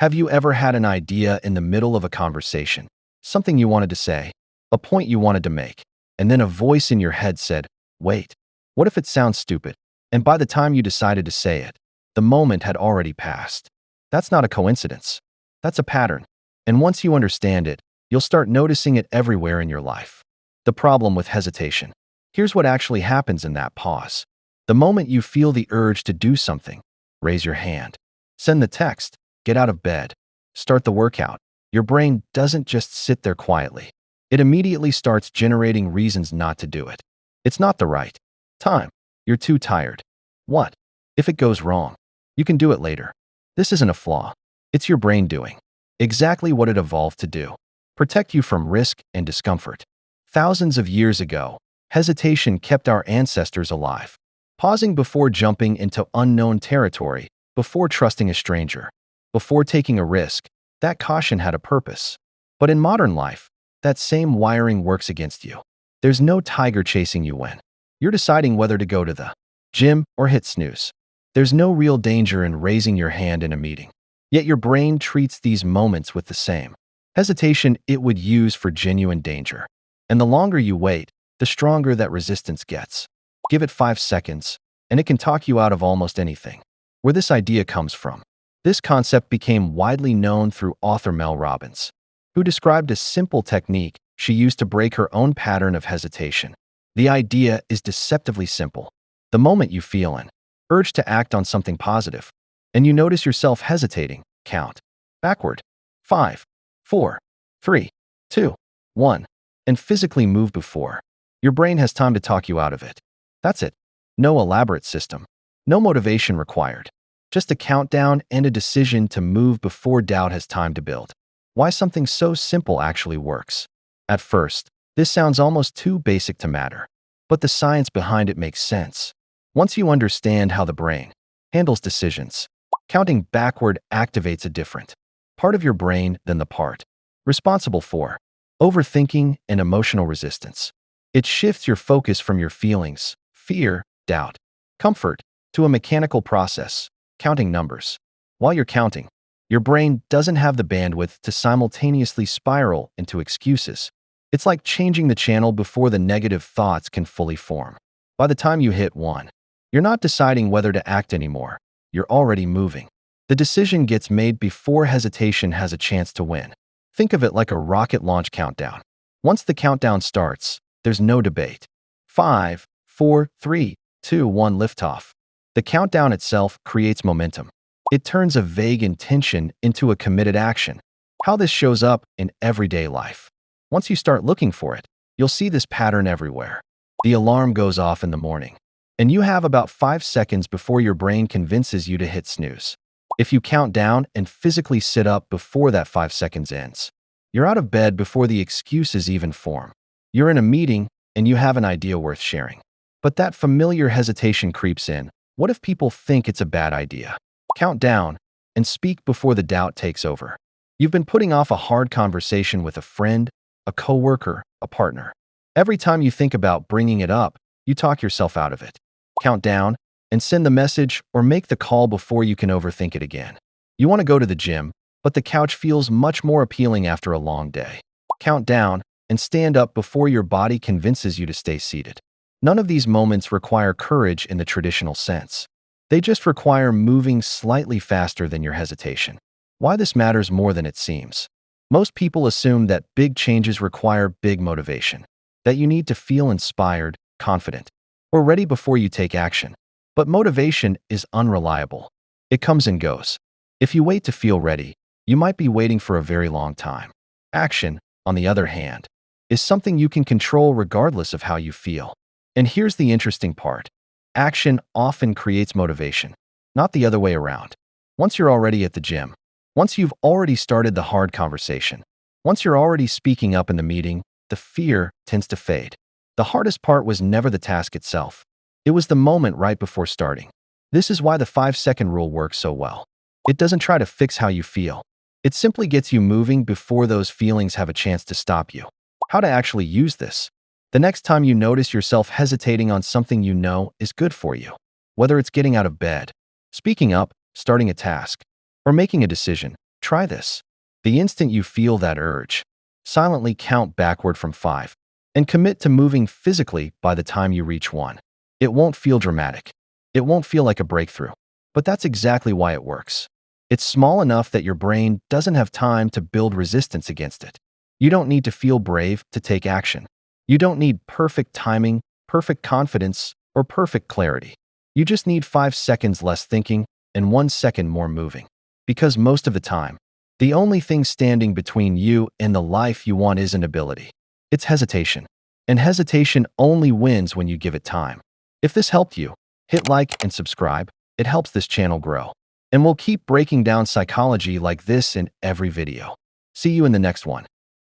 Have you ever had an idea in the middle of a conversation, something you wanted to say, a point you wanted to make, and then a voice in your head said, "Wait, what if it sounds stupid?" And by the time you decided to say it, the moment had already passed. That's not a coincidence. That's a pattern. And once you understand it, you'll start noticing it everywhere in your life. The problem with hesitation. Here's what actually happens in that pause. The moment you feel the urge to do something, raise your hand, send the text, get out of bed, start the workout, your brain doesn't just sit there quietly. It immediately starts generating reasons not to do it. It's not the right time. You're too tired. What if it goes wrong? You can do it later. This isn't a flaw. It's your brain doing exactly what it evolved to do. Protect you from risk and discomfort. Thousands of years ago, hesitation kept our ancestors alive. Pausing before jumping into unknown territory, before trusting a stranger, before taking a risk, that caution had a purpose. But in modern life, that same wiring works against you. There's no tiger chasing you when you're deciding whether to go to the gym or hit snooze. There's no real danger in raising your hand in a meeting. Yet your brain treats these moments with the same hesitation it would use for genuine danger. And the longer you wait, the stronger that resistance gets. Give it 5 seconds, and it can talk you out of almost anything. Where this idea comes from. This concept became widely known through author Mel Robbins, who described a simple technique she used to break her own pattern of hesitation. The idea is deceptively simple. The moment you feel an urge to act on something positive, and you notice yourself hesitating, count backward. 5, 4, 3, 2, 1, and physically move before your brain has time to talk you out of it. That's it. No elaborate system. No motivation required. Just a countdown and a decision to move before doubt has time to build. Why something so simple actually works. At first, this sounds almost too basic to matter, but the science behind it makes sense. Once you understand how the brain handles decisions, counting backward activates a different part of your brain than the part responsible for overthinking and emotional resistance. It shifts your focus from your feelings, fear, doubt, comfort, to a mechanical process, counting numbers. While you're counting, your brain doesn't have the bandwidth to simultaneously spiral into excuses. It's like changing the channel before the negative thoughts can fully form. By the time you hit 1, you're not deciding whether to act anymore. You're already moving. The decision gets made before hesitation has a chance to win. Think of it like a rocket launch countdown. Once the countdown starts, there's no debate. 5, 4, 3, 2, 1 liftoff. The countdown itself creates momentum. It turns a vague intention into a committed action. How this shows up in everyday life. Once you start looking for it, you'll see this pattern everywhere. The alarm goes off in the morning, and you have about 5 seconds before your brain convinces you to hit snooze. If you count down and physically sit up before that 5 seconds ends, you're out of bed before the excuses even form. You're in a meeting, and you have an idea worth sharing. But that familiar hesitation creeps in. What if people think it's a bad idea? Count down and speak before the doubt takes over. You've been putting off a hard conversation with a friend, a coworker, a partner. Every time you think about bringing it up, you talk yourself out of it. Count down and send the message or make the call before you can overthink it again. You want to go to the gym, but the couch feels much more appealing after a long day. Count down and stand up before your body convinces you to stay seated. None of these moments require courage in the traditional sense. They just require moving slightly faster than your hesitation. Why this matters more than it seems. Most people assume that big changes require big motivation, that you need to feel inspired, confident, or ready before you take action. But motivation is unreliable. It comes and goes. If you wait to feel ready, you might be waiting for a very long time. Action, on the other hand, is something you can control regardless of how you feel. And here's the interesting part. Action often creates motivation, not the other way around. Once you're already at the gym, once you've already started the hard conversation, once you're already speaking up in the meeting, the fear tends to fade. The hardest part was never the task itself. It was the moment right before starting. This is why the 5-second rule works so well. It doesn't try to fix how you feel. It simply gets you moving before those feelings have a chance to stop you. How to actually use this? The next time you notice yourself hesitating on something you know is good for you, whether it's getting out of bed, speaking up, starting a task, or making a decision, Try this. The instant you feel that urge, silently count backward from 5 and commit to moving physically by the time you reach 1. It won't feel dramatic. It won't feel like a breakthrough. But that's exactly why it works. It's small enough that your brain doesn't have time to build resistance against it. You don't need to feel brave to take action. You don't need perfect timing, perfect confidence, or perfect clarity. You just need 5 seconds less thinking and 1 second more moving. Because most of the time, the only thing standing between you and the life you want isn't ability. It's hesitation. And hesitation only wins when you give it time. If this helped you, hit like and subscribe. It helps this channel grow. And we'll keep breaking down psychology like this in every video. See you in the next one.